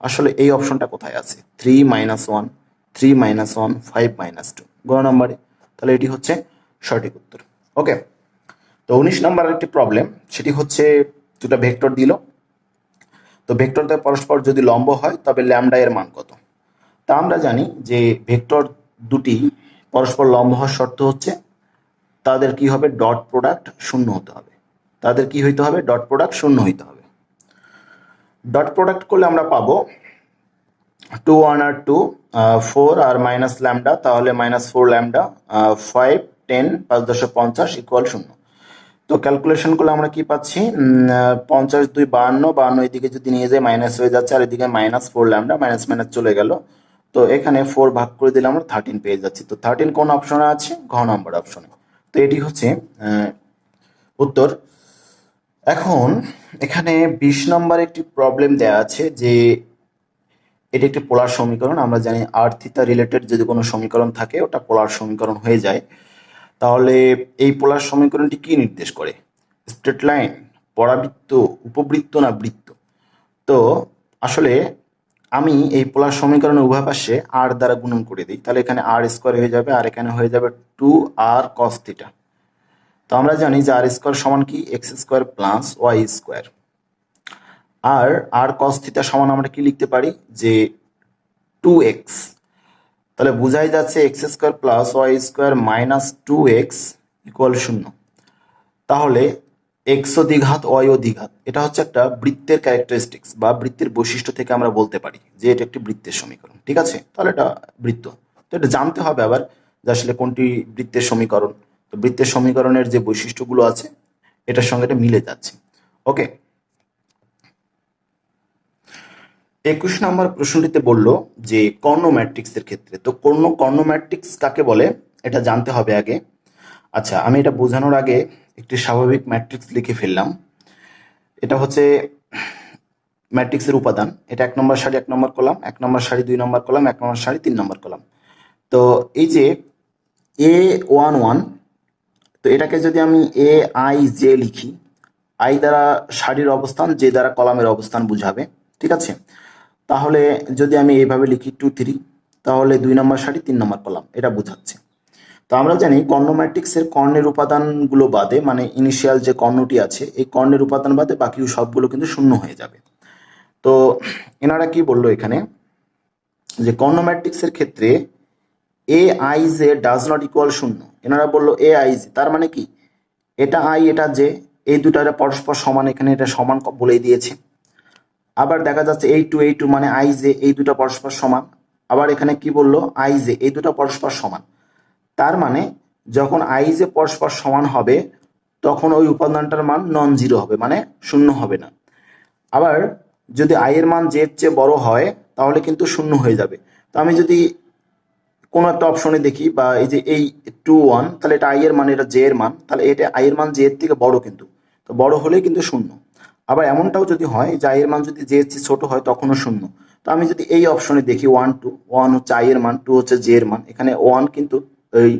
আসলে এই অপশনটা কোথায় আছে, 3 - 1, 3 - 1, 5 - 2। গ নম্বরে। তাহলে এটি হচ্ছে সঠিক উত্তর। ওকে, তো 19 নম্বরের একটি প্রবলেম, সেটি হচ্ছে দুটা ভেক্টর দিল। তো ভেক্টরদের পরস্পর যদি লম্ব হয় তবে ল্যামডা এর মান কত? তা আমরা জানি যে ভেক্টর দুটি পরস্পর লম্ব হওয়ার শর্ত হচ্ছে তাদের কি হবে, ডট প্রোডাক্ট শূন্য হতে হবে। তাদের কি হইতে হবে, ডট প্রোডাক্ট শূন্য হইতে হবে। ডট প্রোডাক্ট করলে আমরা পাবো 2 1 আর 2 4 আর মাইনাস ল্যামডা, তাহলে -4 ল্যামডা 5 10 5 10 50 ইকুয়াল 0। তো ক্যালকুলেশন করলে আমরা কি পাচ্ছি, 50 2 52, 52 এদিকে যদি নিয়ে যাই মাইনাস হয়ে যাচ্ছে, আর এদিকে -4 ল্যামডা, মাইনাস মাইনাস চলে গেল। তো এখানে 4 ভাগ করে দিলে আমরা 13 পেয়ে যাচ্ছি। তো 13 কোন অপশনে আছে, ঘ নম্বর অপশনে। তো এটি হচ্ছে উত্তর। এখন এখানে 20 নম্বর একটি প্রবলেম দেয়া আছে যে এটি একটি পোলার সমীকরণ। আমরা জানি আর থিটা রিলেটেড যদি কোনো সমীকরণ থাকে ওটা পোলার সমীকরণ হয়ে যায়। তাহলে এই পোলার সমীকরণটি কি নির্দেশ করে, স্ট্রেট লাইন, পরাবৃত্ত, উপবৃত্ত না বৃত্ত? তো আসলে আমি এই পোলার সমীকরণের উভয় পাশে আর দ্বারা গুণন করে দিই, তাহলে এখানে আর স্কোয়ার হয়ে যাবে, আর এখানে হয়ে যাবে 2r cos থিটা। তো আমরা জানি যে আর স্কোয়ার সমান কি, X square plus Y square. R cos theta সমান আমরা কি লিখতে পারি, যে 2x। তাহলে বোঝাই যাচ্ছে x square plus Y square minus 2x equal 0। তাহলে এক্স ও দ্বিঘাত ওয়াই ও দ্বিঘাত, এটা হচ্ছে একটা বৃত্তের ক্যারেক্টারিস্টিক্স বা বৃত্তের বৈশিষ্ট্য থেকে আমরা বলতে পারি যে এটা একটি বৃত্তের সমীকরণ। ঠিক আছে, তাহলে এটা বৃত্ত। তো এটা জানতে হবে আবার যে আসলে কোনটি বৃত্তের সমীকরণ। তো বৃত্তের সমীকরণের যে বৈশিষ্ট্যগুলো আছে এটার সঙ্গে এটা মিলে যাচ্ছে। ওকে, 21 নম্বর প্রশ্নটিতে বলল যে কর্ণ ম্যাট্রিক্সের ক্ষেত্রে, তো কর্ণ ম্যাট্রিক্স কাকে বলে এটা জানতে হবে আগে। আচ্ছা, আমি এটা বোঝানোর আগে একটি স্বাভাবিক ম্যাট্রিক্স লিখে ফেললাম। এটা হচ্ছে ম্যাট্রিক্সের উপাদান। এটা 1 নম্বর সারি 1 নম্বর কলাম, 1 নম্বর সারি 2 নম্বর কলাম, 1 নম্বর সারি 3 নম্বর কলাম। তো এই যে A11, তো এটাকে যদি আমি AIJ লিখি, আই দ্বারা সারির অবস্থান, জে দ্বারা কলামের অবস্থান বুঝাবে। ঠিক আছে, তাহলে যদি আমি এইভাবে লিখি 2 3, তাহলে 2 নম্বর সারি 3 নম্বর কলাম, এটা বোঝাচ্ছে। তো আমরা জানি কর্ণ ম্যাট্রিক্সের কর্ণের উপাদানগুলো বাদে, মানে ইনিশিয়াল যে কর্ণটি আছে এই কর্ণের উপাদান বাদে বাকি সবগুলো কিন্তু শূন্য হয়ে যাবে। তো এনারা কি বললো এখানে, যে কর্ণ ম্যাট্রিক্সের ক্ষেত্রে AIJ ডাজ নট ইকুয়াল 0। এনারা বললো AIJ, তার মানে কি, এটা আই এটা জে, এই দুটার পরস্পর সমান, এখানে এটা সমান বলেই দিয়েছে। আবার দেখা যাচ্ছে এই টু মানে IJ, এই দুটো পরস্পর সমান। আবার এখানে কি বললো, IJ এই দুটো পরস্পর সমান। তার মানে যখন IJ পরস্পর সমান হবে তখন ওই উপাদানটার মান নন জিরো হবে, মানে শূন্য হবে না। আবার যদি আই এর মান জে এর চেয়ে বড় হয় তাহলে কিন্তু শূন্য হয়ে যাবে। তো আমি যদি কোনো একটা অপশনে দেখি, বা এই যে এই 2 1, তাহলে এটা আই এর মান, এটা জে এর মান, তাহলে এটা আই এর মান জে এর থেকে বড়, কিন্তু তো বড় হলে কিন্তু শূন্য। আবার এমনটাও যদি হয় যে আই এর মান যদি জে এর চেয়ে ছোট হয় তখনও শূন্য। তো আমি যদি এই অপশনে দেখি 1 2, 1 হচ্ছে আই এর মান, 2 হচ্ছে জে এর মান, এখানে 1 কিন্তু ওই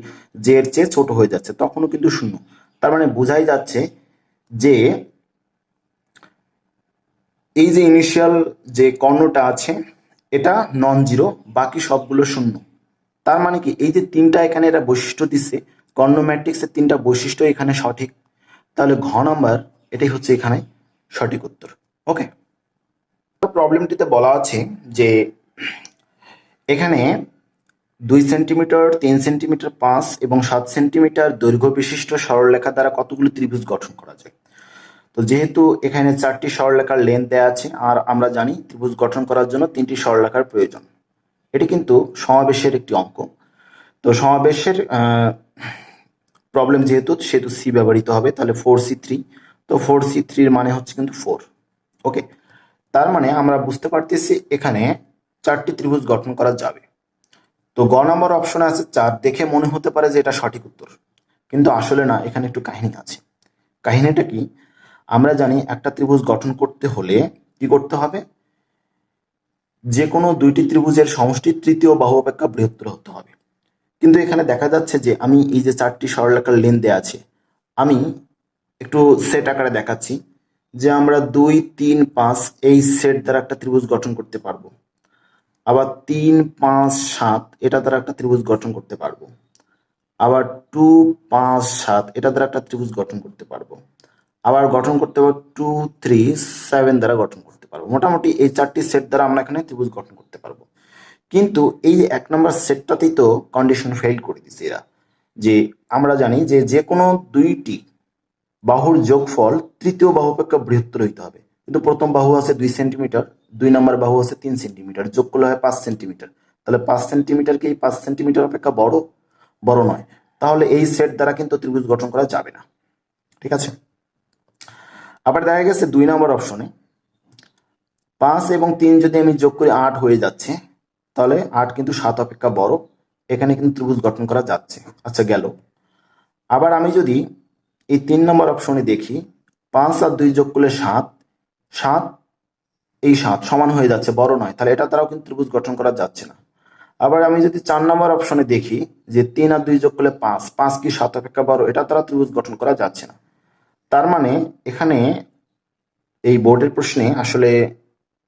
জে এর চেয়ে ছোট হয়ে যাচ্ছে, তখনও কিন্তু শূন্য। তার মানে বোঝাই যাচ্ছে যে এই যে ইনিশিয়াল যে কর্ণটা আছে এটা নন জিরো, বাকি সবগুলো শূন্য। তার মানে কি, এই যে তিনটা এখানে এরা বৈশিষ্ট্য দিচ্ছে, কর্ণ ম্যাট্রিক্সের তিনটা বৈশিষ্ট্য এখানে সঠিক। তাহলে ঘ নাম্বার এটাই হচ্ছে এখানে সঠিক উত্তর। ওকে, প্রবলেমটিতে বলা আছে যে এখানে 2 সেন্টিমিটার, 3 সেন্টিমিটার, 5 এবং 7 সেন্টিমিটার দৈর্ঘ্য বিশিষ্ট সরলরেখা দ্বারা কতগুলি ত্রিভুজ গঠন করা যায়। তো যেহেতু এখানে 4টি সরলরেখার লেন্থ দেওয়া আছে, আর আমরা জানি ত্রিভুজ গঠন করার জন্য 3টি সরলরেখার প্রয়োজন। এটি কিন্তু সমাবেশের একটি অঙ্ক। তো সমাবেশের প্রবলেম যেহেতু, সেহেতু সি ব্যবহৃত হবে, তাহলে 4C3। তো 4C3 এর মানে হচ্ছে কিন্তু 4। ওকে, তার মানে আমরা বুঝতে পারতেছি এখানে 4টি ত্রিভুজ গঠন করা যাবে। তো গ নম্বর অপশনে আছে 4, দেখে মনে হতে পারে যে এটা সঠিক উত্তর, কিন্তু আসলে না, এখানে একটু কাহিনী আছে। কাহিনীটা কি, আমরা জানি একটা ত্রিভুজ গঠন করতে হলে কি করতে হবে, যে কোনো দুইটি ত্রিভুজের সমষ্টি তৃতীয় বাহু অপেক্ষা বৃহত্তর হতে হবে। কিন্তু এখানে দেখা যাচ্ছে যে আমি এই যে 4টি সরলরেখার লেন্থ দেওয়া আছে, আমি একটু সেট আকারে দেখাচ্ছি যে আমরা 2 3 5 এই সেট দ্বারা একটা ত্রিভুজ গঠন করতে পারবো। আবার 3 5 7 এটা দ্বারা একটা ত্রিভুজ গঠন করতে পারবো। আবার 2, 5, 7 এটা দ্বারা একটা ত্রিভুজ গঠন করতে পারবো। আবার গঠন করতে পারবো 2, 3, 7 দ্বারা গঠন করতে পারবো। মোটামুটি এই 4টি সেট দ্বারা আমরা এখানে ত্রিভুজ গঠন করতে পারবো। কিন্তু এই 1 নম্বর সেটটাতেই তো কন্ডিশন ফেল করে দিছে এরা, যে আমরা জানি যে যে কোনো 2টি বাহুর যোগফল তৃতীয় বাহু অপেক্ষা বৃহত্তর হইতে হবে। কিন্তু প্রথম বাহু আছে 2 সেন্টিমিটার, 2 নম্বর বাহু আছে 3 সেন্টিমিটার, যোগ করলে হয় 5 সেন্টিমিটার। তাহলে 5 সেন্টিমিটার কি 5 সেন্টিমিটার অপেক্ষা বড় নয়। তাহলে এই সেট দ্বারা কিন্তু ত্রিভুজ গঠন করা যাবে না। ঠিক আছে। আবার দেখা গেছে 2 নম্বর অপশনে 5 এবং 3 যদি আমি যোগ করি 8 হয়ে যাচ্ছে, তাহলে 8 কিন্তু 7 অপেক্ষা বড়, এখানে কিন্তু ত্রিভুজ গঠন করা যাচ্ছে। আচ্ছা গেল। আবার আমি যদি এই 3 নম্বর অপশনে দেখি 5 আর 2 যোগ করলে 7, 7 এই 7 সমান হয়ে যাচ্ছে, বড় নয়, তাহলে এটা দ্বারাও কিন্তু ত্রিভুজ গঠন করা যাচ্ছে না। আবার আমি যদি 4 নম্বর অপশনে দেখি যে 3 আর 2 যোগ করলে 5, 5 কি 7 অপেক্ষা বড়, এটা দ্বারা ত্রিভুজ গঠন করা যাচ্ছে না। তার মানে এখানে এই বোর্ডের প্রশ্নে আসলে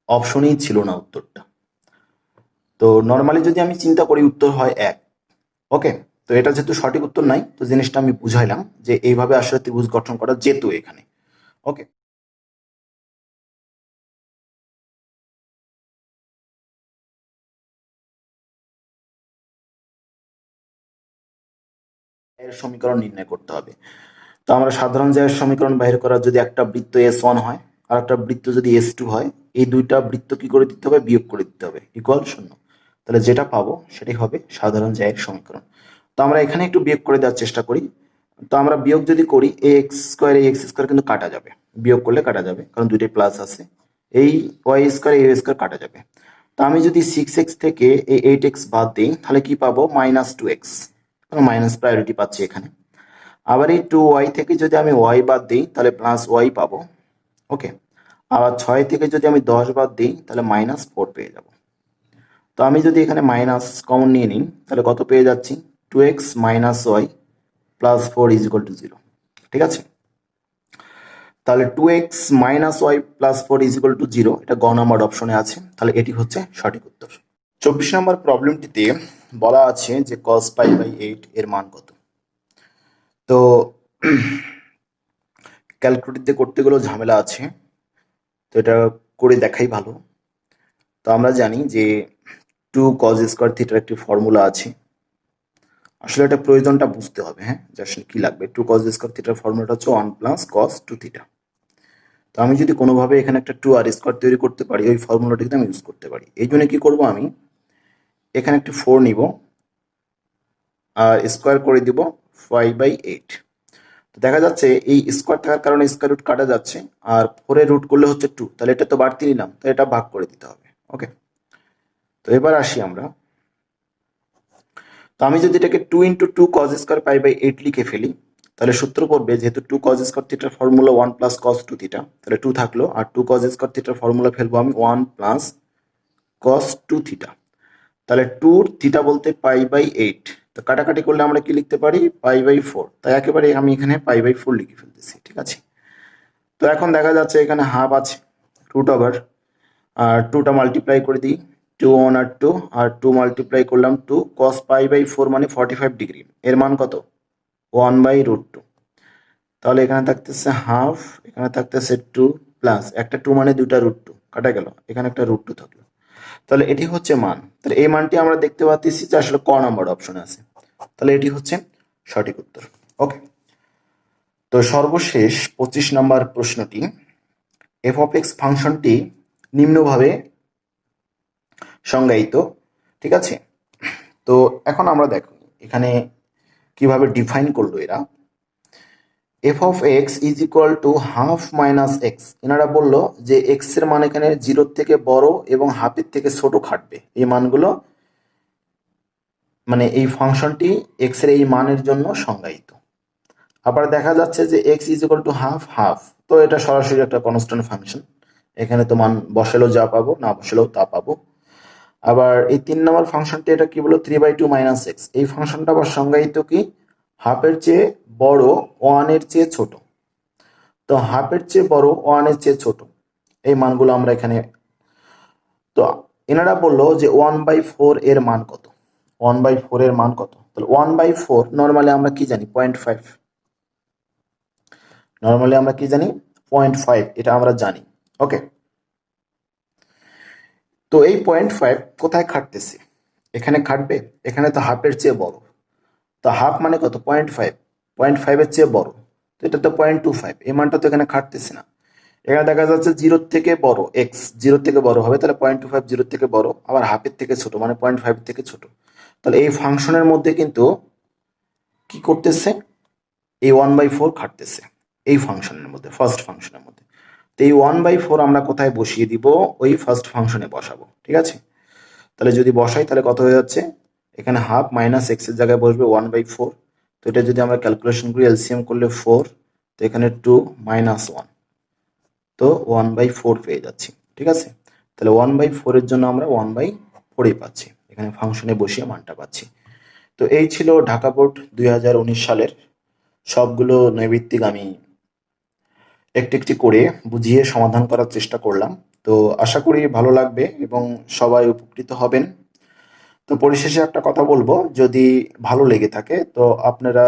অপশনই ছিল না উত্তরটা। তো নর্মালি যদি আমি চিন্তা করি উত্তর হয় 1। ওকে, তো এটা যেহেতু সঠিক উত্তর নাই, তো জিনিসটা আমি বুঝাইলাম যে এইভাবে আসলে ত্রিভুজ গঠন করা যেত এখানে। ওকে, এর সমীকরণ নির্ণয় করতে হবে। তো আমরা সাধারণ জ্যায়ের সমীকরণ বাইর করার, যদি একটা বৃত্ত S1 হয় আর একটা বৃত্ত যদি S2 হয়, এই দুইটা বৃত্ত কি করে দিতে হবে, বিয়োগ করে দিতে হবে, ইকুয়াল 0। তাহলে যেটা পাবো সেটাই হবে সাধারণ জ্যায়ের সমীকরণ। তো আমরা এখানে একটু বিয়োগ করে দেওয়ার চেষ্টা করি। তো আমরা বিয়োগ যদি করি ax² কিন্তু কাটা যাবে, বিয়োগ করলে কাটা যাবে, কারণ দুইটাই প্লাস আছে। এই y² কাটা যাবে। তো আমি যদি 6x থেকে এই 8x বাদ দিই, তাহলে কি পাবো, -2x, কারণ মাইনাস প্রায়োরিটি পাচ্ছি এখানে। আবার এই 2y থেকে যদি আমি y বাদ দিই, তাহলে +y পাবো। ওকে, আবার 6 থেকে যদি আমি 10 বাদ দিই, তাহলে -4 পেয়ে যাব। তো আমি যদি এখানে মাইনাস কমন নিয়ে নিই, তাহলে কত পেয়ে যাচ্ছি, 2x - y + 4 = 0। ঠিক আছে। তাহলে 2x - y + 4 = 0, এটা গ নাম্বার অপশনে আছে। তাহলে এটি হচ্ছে সঠিক উত্তর। 24 নম্বর প্রবলেমটিতে বলা আছে যে cos π/8 এর মান কত। তো ক্যালকুলেটর করতে গেলেও ঝামেলা আছে, তো এটা করে দেখাই ভালো। তো আমরা জানি যে 2 cos² থিটার একটি ফর্মুলা আছে। আসলে এটা প্রয়োজনটা বুঝতে হবে, হ্যাঁ, যে আসলে কি লাগবে। 2 cos² থিটার ফর্মুলাটা হচ্ছে 1 + cos 2 থিটা। তো আমি যদি কোনোভাবে এখানে একটা 2r² তৈরি করতে পারি, ওই ফর্মুলাটি কিন্তু আমি ইউজ করতে পারি। এই জন্য কি করব, আমি এখানে একটি 4 নিব আর স্কোয়ার করে দিব 5/8। তো দেখা যাচ্ছে এই স্কোয়ার থাকার কারণে স্কোয়ার রুট কাটা যাচ্ছে, আর 4 এর রুট করলে হচ্ছে 2, তাহলে এটা তো বাড়তি নিলাম, তাহলে এটা ভাগ করে দিতে হবে। ওকে, তো এবার আসি আমরা। তো আমি যদি এটাকে 2 × 2 cos² π/8 লিখে ফেলি, তাহলে সূত্র পড়বে, যেহেতু 2 cos² থিটার ফর্মুলা 1 + cos 2 থিটা, তাহলে 2 থাকলো, আর 2 cos² থিটার ফর্মুলা ফেলবো আমি 1 + cos 2 থিটা। তাহলে 2 থিটা বলতে π/8, তো কাটাকাটি করলে আমরা কি লিখতে পারি, π/4। তাই একেবারে আমি এখানে π/4 লিখে ফেলতেছি। ঠিক আছে। তো এখন দেখা যাচ্ছে এখানে হাফ আছে, √ওভার, আর 2টা মাল্টিপ্লাই করে দিই, 2 1 আর 2, আর 2 মাল্টিপ্লাই করলাম 2, cos π/4 মানে 45 ডিগ্রি, এর মান কত, 1/√2। তাহলে এখানে থাকতেছে হাফ, এখানে থাকতেছে 2, প্লাস একটা 2 মানে দুইটা √2 কাটা গেল, এখানে একটা √2 থাকলো। তাহলে এটি হচ্ছে মান। তাহলে এই মানটি আমরা দেখতে পাচ্ছি যে আসলে ক নাম্বার অপশনে আছে। তাহলে এটি হচ্ছে সঠিক উত্তর। ওকে, তো সর্বশেষ 25 নম্বর প্রশ্নটি, f(x) ফাংশনটি নিম্নভাবে সংজ্ঞায়িত। ঠিক আছে। তো এখন আমরা দেখো এখানে কিভাবে ডিফাইন করলো এরা। f(x) = half minus x. এনারা বললো যে এক্স এর মান এখানে 0 থেকে বড় এবং হাফের থেকে ছোট খাটবে, এই মানগুলো, মানে এই ফাংশনটি এক্স এর এই মানের জন্য সংজ্ঞায়িত। আবার দেখা যাচ্ছে যে x = হাফ হাফ, তো এটা সরাসরি একটা কনস্ট্যান্ট ফাংশন, এখানে তো মান বসালেও যা পাবো, না বসালেও তা পাবো। আবার এই 3 নম্বর ফাংশনটি, এটা কি বলো, 3/2 - x। এই ফাংশনটা আবার সংজ্ঞায়িত কি, হাফের চেয়ে বড় 1 এর চেয়ে ছোট। তো হাফের চেয়ে বড় 1 এর চেয়ে ছোট, এই মানগুলো আমরা এখানে। তো এনারা বললো যে 1/4 এর মান কত, 1/4 এর মান কত। তাহলে 1/4 নর্মালি আমরা কি জানি 0.5, নর্মালি আমরা কি জানি 0.5, এটা আমরা জানি। ওকে, তো এই 0.5 কোথায় খাটতেছে? এখানে খাটবে? এখানে তো হাফের চেয়ে বড়, তো হাফ মানে কত 0.5, 0.5-এর চেয়ে বড়, তো এটা তো 0.25, এই মানটা তো এখানে খাটতেছে না। এখানে দেখা যাচ্ছে জিরোর থেকে বড়, এক্স জিরোর থেকে বড় হবে, তাহলে 0.25 জিরোর থেকে বড়, আবার হাফের থেকে ছোট মানে 0.5 থেকে ছোট। তাহলে এই ফাংশনের মধ্যে কিন্তু কি করতেছে, এই 1/4 খাটতেছে এই ফাংশনের মধ্যে, ফার্স্ট ফাংশনের মধ্যে। তো এই 1/4 আমরা কোথায় বসিয়ে দিব? ওই ফার্স্ট ফাংশনে বসাবো, ঠিক আছে? তাহলে যদি বসাই তাহলে কত হয়ে যাচ্ছে, এখানে হাফ মাইনাস এক্স এর জায়গায় বসবে 1/4, তো এটা যদি আমরা ক্যালকুলেশন করি এলসিএম করলে 4, তো এখানে 2 মাইনাস 1, তো 1/4 পেয়ে যাচ্ছি, ঠিক আছে? তাহলে 1/4 এর জন্য আমরা 1/4 পাচ্ছি, এখানে ফাংশনে বসিয়ে মানটা পাচ্ছি। তো এই ছিল ঢাকা বোর্ড 2019 সালের সবগুলো নৈর্ব্যক্তিক আমি একটি একটি করে বুঝিয়ে সমাধান করার চেষ্টা করলাম। তো আশা করি ভালো লাগবে এবং সবাই উপকৃত হবেন। তো পরিশেষে একটা কথা বলবো, যদি ভালো লেগে থাকে তো আপনারা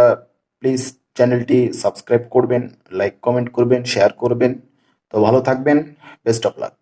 প্লিজ চ্যানেলটি সাবস্ক্রাইব করবেন, লাইক কমেন্ট করবেন, শেয়ার করবেন। তো ভালো থাকবেন, বেস্ট অফ লাক।